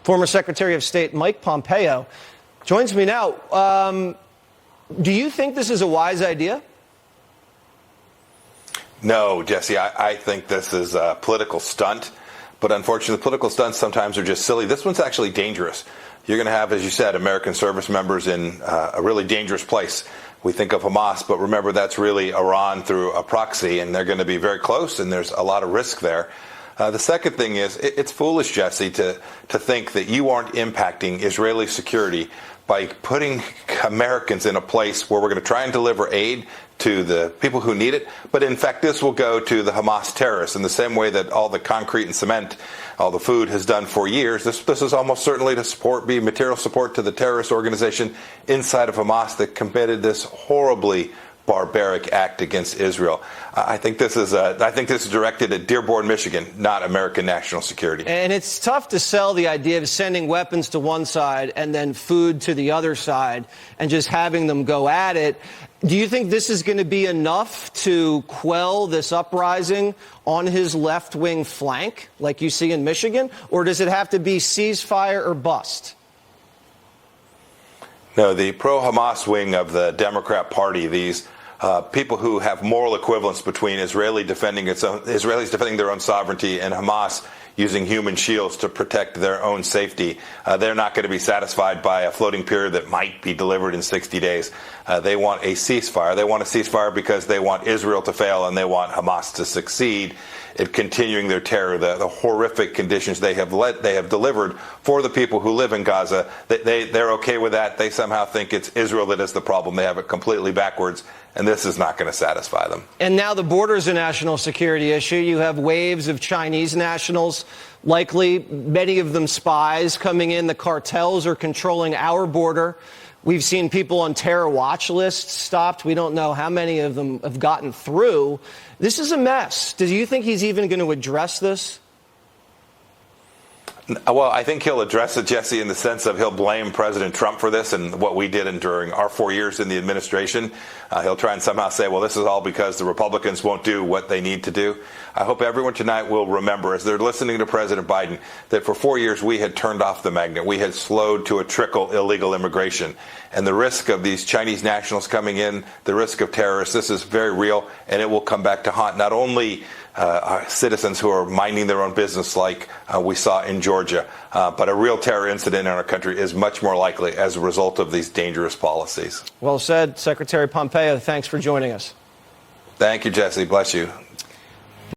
Former Secretary of State Mike Pompeo joins me now. Do you think this is a wise idea? No, Jesse, I think this is a political stunt. But unfortunately, political stunts sometimes are just silly. This one's actually dangerous. You're going to have, as you said, American service members in a really dangerous place. We think of Hamas, but remember that's really Iran through a proxy, and they're going to be very close, and there's a lot of risk there. The second thing is, it's foolish, Jesse, to think that you aren't impacting Israeli security by putting Americans in a place where we're going to try and deliver aid to the people who need it. But in fact, this will go to the Hamas terrorists in the same way that all the concrete and cement, all the food has done for years. This is almost certainly to be material support to the terrorist organization inside of Hamas that committed this horribly barbaric act against Israel. I think this is directed at Dearborn, Michigan, not American national security. And it's tough to sell the idea of sending weapons to one side and then food to the other side and just having them go at it. Do you think this is going to be enough to quell this uprising on his left-wing flank, like you see in Michigan? Or does it have to be ceasefire or bust? No, the pro-Hamas wing of the Democrat Party, these people who have moral equivalence between Israelis defending their own sovereignty and Hamas using human shields to protect their own safety, they're not going to be satisfied by a floating period that might be delivered in 60 days. They want a ceasefire. They want a ceasefire because they want Israel to fail and they want Hamas to succeed at continuing their terror, the horrific conditions they have delivered for the people who live in Gaza. They're okay with that. They somehow think it's Israel that is the problem. They have it completely backwards, and this is not going to satisfy them. And now the border is a national security issue. You have waves of Chinese nationals, likely many of them spies, coming in. The cartels are controlling our border. We've seen people on terror watch lists stopped. We don't know how many of them have gotten through. This is a mess. Do you think he's even going to address this? Well, I think he'll address it, Jesse, in the sense of he'll blame President Trump for this and what we did during our 4 years in the administration. He'll try and somehow say, well, this is all because the Republicans won't do what they need to do. I hope everyone tonight will remember, as they're listening to President Biden, that for 4 years we had turned off the magnet. We had slowed to a trickle illegal immigration. And the risk of these Chinese nationals coming in, the risk of terrorists, this is very real, and it will come back to haunt not only our citizens who are minding their own business like we saw in Georgia, but a real terror incident in our country is much more likely as a result of these dangerous policies. Well said, Secretary Pompeo. Thanks for joining us. Thank you, Jesse. Bless you.